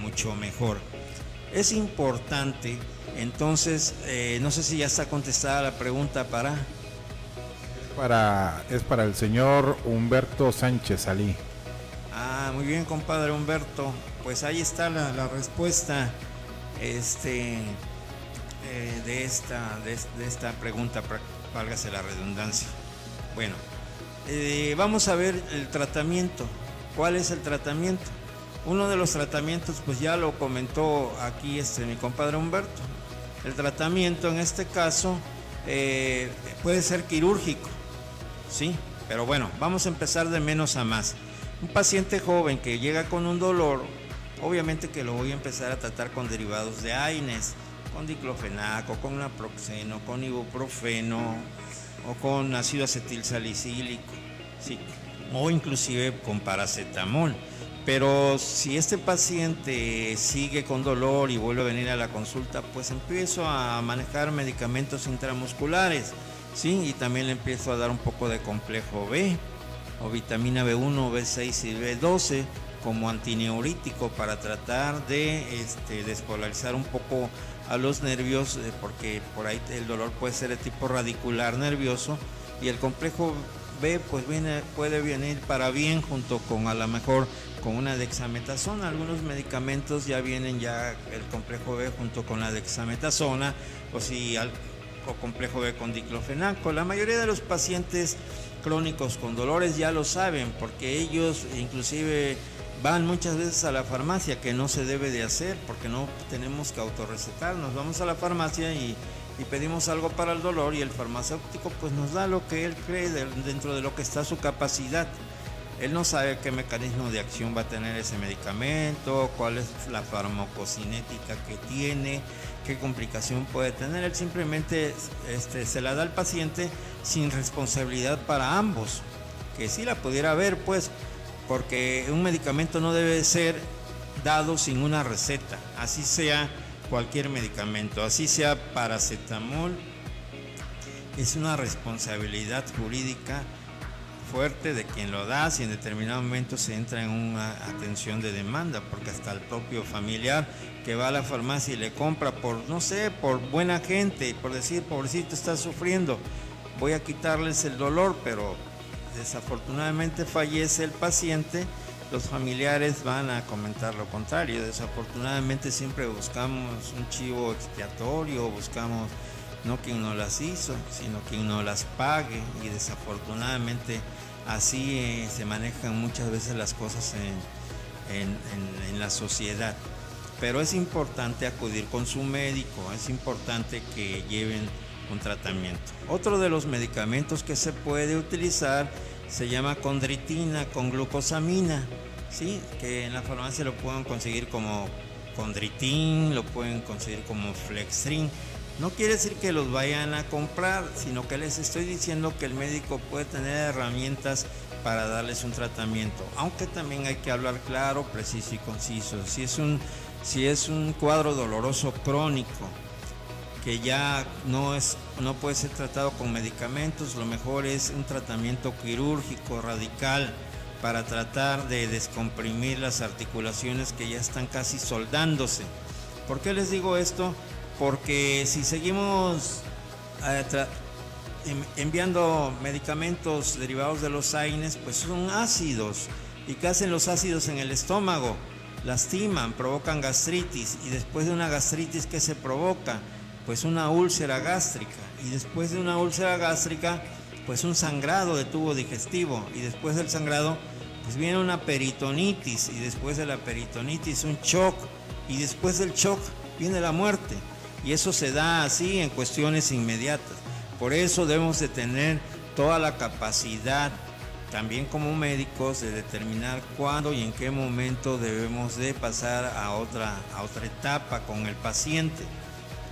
mucho mejor. Es importante, entonces, no sé si ya está contestada la pregunta Es para el señor Humberto Sánchez Alí. Muy bien, compadre Humberto, pues ahí está la respuesta de esta pregunta, válgase la redundancia. Bueno, vamos a ver el tratamiento. ¿Cuál es el tratamiento? Uno de los tratamientos, pues ya lo comentó aquí mi compadre Humberto. El tratamiento en este caso puede ser quirúrgico, ¿sí? Pero bueno, vamos a empezar de menos a más. Un paciente joven que llega con un dolor, obviamente que lo voy a empezar a tratar con derivados de AINES, con diclofenaco, con naproxeno, con ibuprofeno o con ácido acetilsalicílico, ¿sí? O inclusive con paracetamol. Pero si este paciente sigue con dolor y vuelve a venir a la consulta, pues empiezo a manejar medicamentos intramusculares, ¿sí? Y también le empiezo a dar un poco de complejo B, o vitamina B1, B6 y B12 como antineurítico, para tratar de despolarizar un poco a los nervios, porque por ahí el dolor puede ser de tipo radicular nervioso, y el complejo B pues puede venir para bien junto con, a lo mejor, con una dexametasona. Algunos medicamentos ya vienen el complejo B junto con la dexametasona, o si o complejo B con diclofenaco. La mayoría de los pacientes crónicos con dolores ya lo saben, porque ellos inclusive van muchas veces a la farmacia, que no se debe de hacer porque no tenemos que autorrecetarnos. Vamos a la farmacia y pedimos algo para el dolor, y el farmacéutico pues nos da lo que él cree dentro de lo que está su capacidad. Él no sabe qué mecanismo de acción va a tener ese medicamento, cuál es la farmacocinética que tiene, qué complicación puede tener. Él simplemente se la da al paciente sin responsabilidad para ambos, que sí la pudiera haber, pues, porque un medicamento no debe ser dado sin una receta, así sea cualquier medicamento, así sea paracetamol. Es una responsabilidad jurídica fuerte de quien lo da si en determinado momento se entra en una atención de demanda, porque hasta el propio familiar que va a la farmacia y le compra por, no sé, por buena gente, por decir, pobrecito está sufriendo, voy a quitarles el dolor, pero desafortunadamente fallece el paciente, los familiares van a comentar lo contrario. Desafortunadamente siempre buscamos un chivo expiatorio, buscamos no quien nos las hizo, sino quien nos las pague, y desafortunadamente así se manejan muchas veces las cosas en la sociedad. Pero es importante acudir con su médico, es importante que lleven un tratamiento. Otro de los medicamentos que se puede utilizar se llama condritina con glucosamina, ¿sí? Que en la farmacia lo pueden conseguir como condritin, lo pueden conseguir como flextrin. No quiere decir que los vayan a comprar, sino que les estoy diciendo que el médico puede tener herramientas para darles un tratamiento, aunque también hay que hablar claro, preciso y conciso. Si es un cuadro doloroso crónico que ya no puede ser tratado con medicamentos, lo mejor es un tratamiento quirúrgico radical para tratar de descomprimir las articulaciones que ya están casi soldándose. ¿Por qué les digo esto? Porque si seguimos enviando medicamentos derivados de los AINES, pues son ácidos. ¿Y qué hacen los ácidos en el estómago? Lastiman, provocan gastritis, y después de una gastritis, ¿qué se provoca? Pues una úlcera gástrica, y después de una úlcera gástrica, pues un sangrado de tubo digestivo, y después del sangrado, pues viene una peritonitis, y después de la peritonitis un shock, y después del shock viene la muerte. Y eso se da así en cuestiones inmediatas. Por eso debemos de tener toda la capacidad, también como médicos, de determinar cuándo y en qué momento debemos de pasar a otra etapa con el paciente,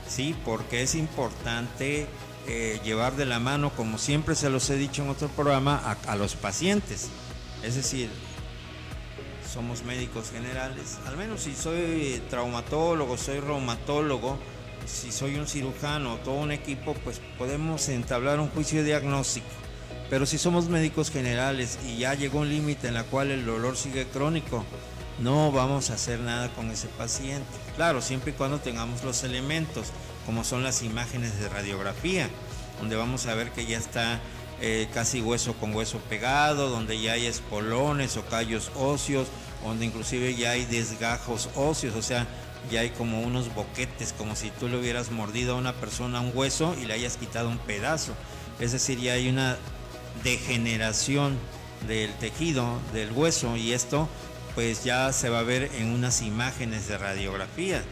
¿sí? Porque es importante llevar de la mano, como siempre se los he dicho en otro programa, a los pacientes. Es decir, somos médicos generales, al menos si soy traumatólogo, soy reumatólogo, si soy un cirujano, todo un equipo, pues podemos entablar un juicio diagnóstico. Pero si somos médicos generales y ya llegó un límite en la cual el dolor sigue crónico, no vamos a hacer nada con ese paciente. Claro, siempre y cuando tengamos los elementos, como son las imágenes de radiografía, donde vamos a ver que ya está casi hueso con hueso pegado, donde ya hay espolones o callos óseos, donde inclusive ya hay desgajos óseos, o sea, ya hay como unos boquetes, como si tú le hubieras mordido a una persona un hueso y le hayas quitado un pedazo. Es decir, ya hay una degeneración del tejido, del hueso, y esto pues ya se va a ver en unas imágenes de radiografía,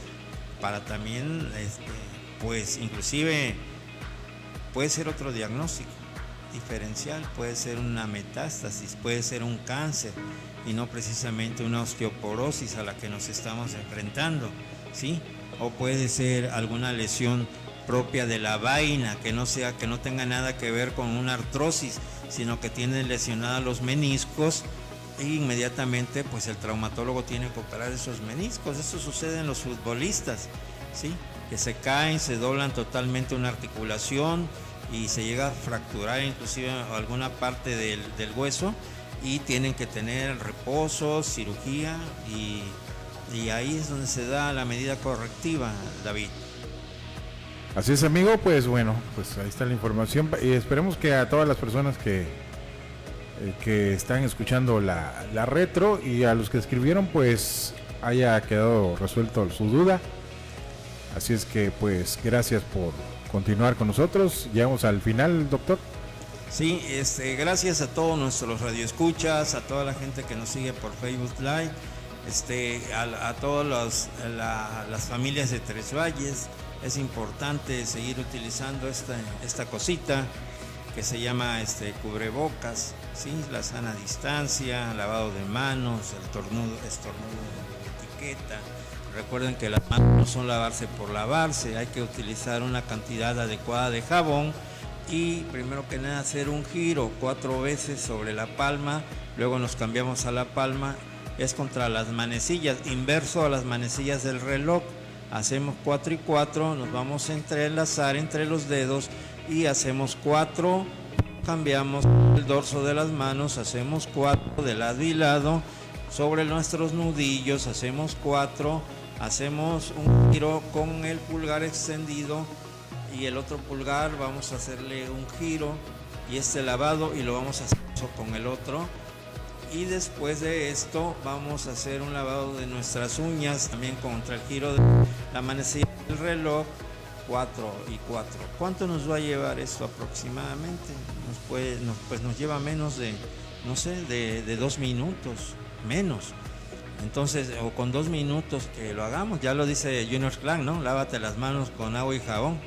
para también, pues inclusive puede ser otro diagnóstico diferencial, puede ser una metástasis, puede ser un cáncer y no precisamente una osteoporosis a la que nos estamos enfrentando, ¿sí? O puede ser alguna lesión propia de la vaina, que no tenga nada que ver con una artrosis, sino que tiene lesionados los meniscos, e inmediatamente pues el traumatólogo tiene que operar esos meniscos. Eso sucede en los futbolistas, ¿sí? Que se caen, se doblan totalmente una articulación y se llega a fracturar inclusive alguna parte del hueso, y tienen que tener reposo, cirugía, y ahí es donde se da la medida correctiva, David. Así es, amigo, pues bueno, pues ahí está la información, y esperemos que a todas las personas que están escuchando la retro, y a los que escribieron, pues haya quedado resuelto su duda. Así es que pues gracias por continuar con nosotros. Llegamos al final, doctor. Sí, gracias a todos nuestros radioescuchas, a toda la gente que nos sigue por Facebook Live, a todas las familias de Tres Valles. Es importante seguir utilizando esta cosita que se llama cubrebocas, ¿sí? La sana distancia, lavado de manos, el estornudo de etiqueta. Recuerden que las manos no son lavarse por lavarse, hay que utilizar una cantidad adecuada de jabón y primero que nada hacer un giro 4 veces sobre la palma, luego nos cambiamos a la palma, es contra las manecillas, inverso a las manecillas del reloj. Hacemos 4 y 4, nos vamos a entrelazar entre los dedos y hacemos 4, cambiamos el dorso de las manos, hacemos 4 de lado y lado, sobre nuestros nudillos hacemos 4, hacemos un giro con el pulgar extendido y el otro pulgar vamos a hacerle un giro y lavado y lo vamos a hacer con el otro. Y después de esto vamos a hacer un lavado de nuestras uñas también contra el giro de la manecilla del reloj, 4 y 4. ¿Cuánto nos va a llevar esto aproximadamente? Nos lleva menos de, no sé, de 2 minutos, menos. Entonces, o con 2 minutos que lo hagamos, ya lo dice Junior Clan, ¿no? Lávate las manos con agua y jabón.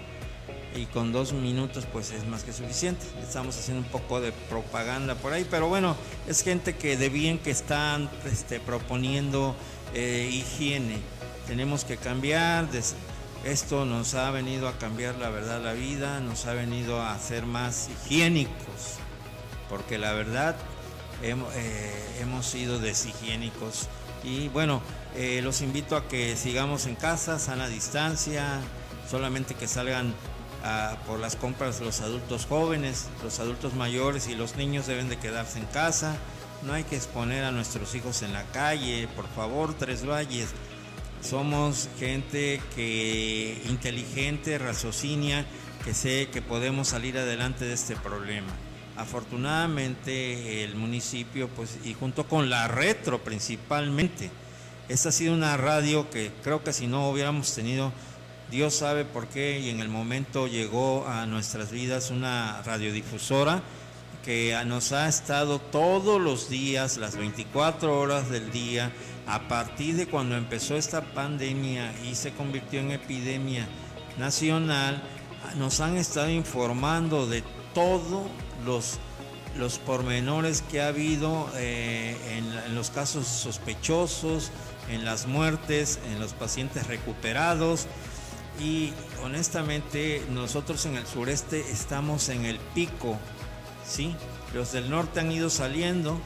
Y con 2 minutos pues es más que suficiente. Estamos haciendo un poco de propaganda por ahí, pero bueno, es gente que de bien que están proponiendo higiene. Tenemos que cambiar, esto nos ha venido a cambiar la verdad la vida, nos ha venido a hacer más higiénicos, porque la verdad hemos sido deshigiénicos. Y bueno, los invito a que sigamos en casa, sana distancia, solamente que salgan por las compras los adultos jóvenes, los adultos mayores y los niños deben de quedarse en casa. No hay que exponer a nuestros hijos en la calle, por favor. Tres Valles, somos gente inteligente, raciocinia, que sé que podemos salir adelante de este problema. Afortunadamente el municipio, pues, y junto con la Retro principalmente, esta ha sido una radio que creo que si no hubiéramos tenido, Dios sabe por qué, y en el momento llegó a nuestras vidas una radiodifusora que nos ha estado todos los días, las 24 horas del día, a partir de cuando empezó esta pandemia y se convirtió en epidemia nacional. Nos han estado informando de todos los pormenores que ha habido en los casos sospechosos, en las muertes, en los pacientes recuperados. Y honestamente nosotros en el sureste estamos en el pico, ¿sí? Los del norte han ido saliendo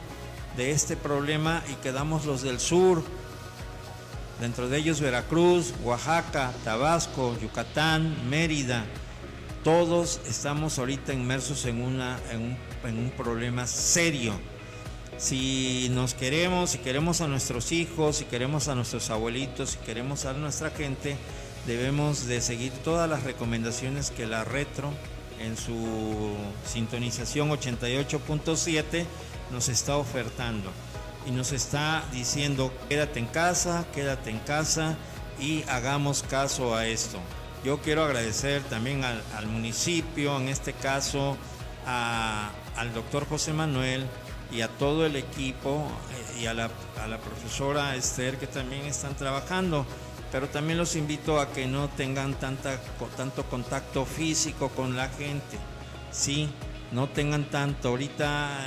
de este problema y quedamos los del sur, dentro de ellos Veracruz, Oaxaca, Tabasco, Yucatán, Mérida. Todos estamos ahorita inmersos en un problema serio. Si nos queremos, si queremos a nuestros hijos, si queremos a nuestros abuelitos, si queremos a nuestra gente, debemos de seguir todas las recomendaciones que la Retro en su sintonización 88.7 nos está ofertando y nos está diciendo: quédate en casa y hagamos caso a esto. Yo quiero agradecer también al municipio, en este caso al doctor José Manuel y a todo el equipo y a la profesora Esther, que también están trabajando. Pero también los invito a que no tengan tanto contacto físico con la gente, sí, no tengan tanto. Ahorita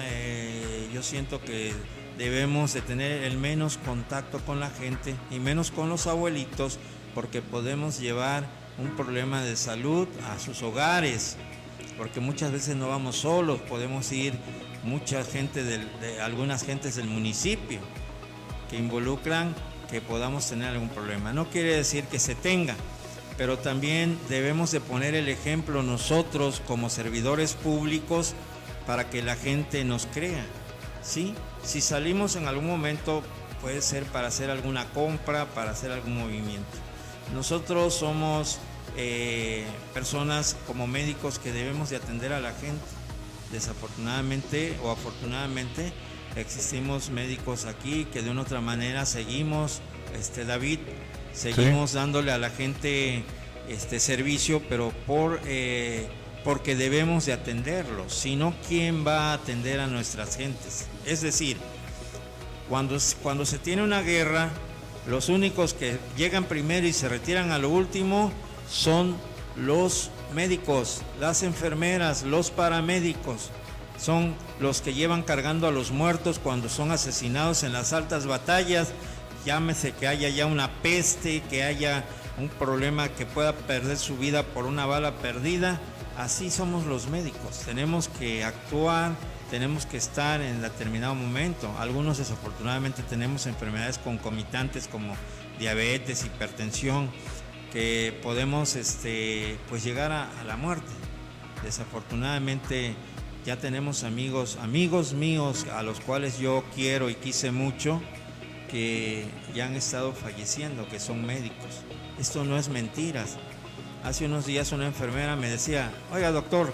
yo siento que debemos de tener el menos contacto con la gente y menos con los abuelitos, porque podemos llevar un problema de salud a sus hogares, porque muchas veces no vamos solos, podemos ir mucha gente de algunas gentes del municipio que involucran que podamos tener algún problema. No quiere decir que se tenga, pero también debemos de poner el ejemplo nosotros como servidores públicos para que la gente nos crea, ¿sí? Si salimos en algún momento, puede ser para hacer alguna compra, para hacer algún movimiento. Nosotros somos personas como médicos que debemos de atender a la gente. Desafortunadamente o afortunadamente existimos médicos aquí que de una otra manera seguimos, David, seguimos dándole a la gente este servicio, pero porque debemos de atenderlos, si no, ¿quién va a atender a nuestras gentes? Es decir, cuando se tiene una guerra, los únicos que llegan primero y se retiran a lo último son los médicos, las enfermeras, los paramédicos. Son los que llevan cargando a los muertos cuando son asesinados en las altas batallas. Llámese que haya ya una peste, que haya un problema, que pueda perder su vida por una bala perdida. Así somos los médicos. Tenemos que actuar, tenemos que estar en determinado momento. Algunos desafortunadamente tenemos enfermedades concomitantes como diabetes, hipertensión, que podemos pues llegar a la muerte. Desafortunadamente ya tenemos amigos míos a los cuales yo quiero y quise mucho, que ya han estado falleciendo, que son médicos. Esto no es mentiras. Hace unos días una enfermera me decía: oiga, doctor,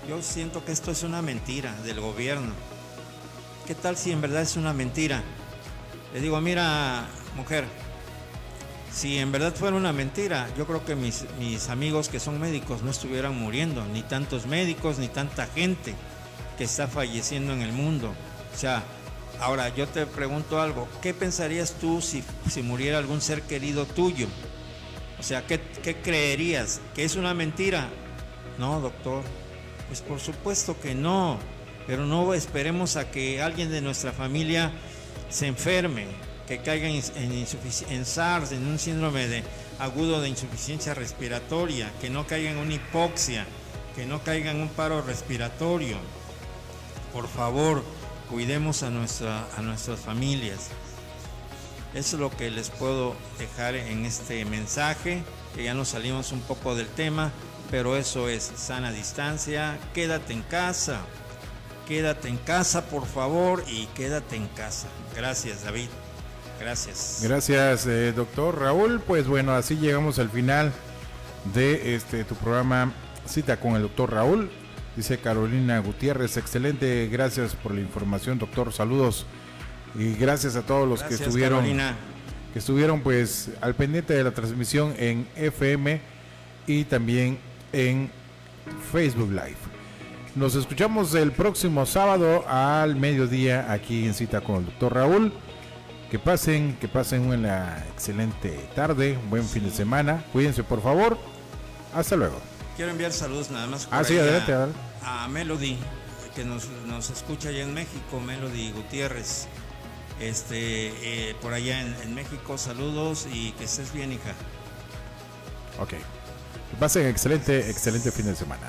yo siento que esto es una mentira del gobierno. ¿Qué tal si en verdad es una mentira? Le digo: mira, mujer, si en verdad fuera una mentira, yo creo que mis amigos que son médicos no estuvieran muriendo, ni tantos médicos, ni tanta gente que está falleciendo en el mundo. O sea, ahora yo te pregunto algo: ¿qué pensarías tú si muriera algún ser querido tuyo? O sea, ¿qué creerías? ¿Que es una mentira? No, doctor, pues por supuesto que no, pero no esperemos a que alguien de nuestra familia se enferme, que caiga en SARS, en un síndrome agudo de insuficiencia respiratoria, que no caiga en una hipoxia, que no caiga en un paro respiratorio. Por favor, cuidemos a nuestras familias. Eso es lo que les puedo dejar en este mensaje, que ya nos salimos un poco del tema, pero eso es sana distancia. Quédate en casa, por favor, y quédate en casa. Gracias, David. Gracias. Gracias, doctor Raúl. Pues bueno, así llegamos al final de tu programa Cita con el doctor Raúl. Dice Carolina Gutiérrez: excelente, gracias por la información, doctor. Saludos. Y gracias a todos los que estuvieron pues al pendiente de la transmisión en FM y también en Facebook Live. Nos escuchamos el próximo sábado al mediodía aquí en Cita con el doctor Raúl. Que pasen una excelente tarde, un buen fin de semana. Cuídense, por favor. Hasta luego. Quiero enviar saludos nada más sí, adelante. A Melody, que nos escucha allá en México, Melody Gutiérrez. Por allá en México, saludos y que estés bien, hija. Ok. Que pasen excelente fin de semana.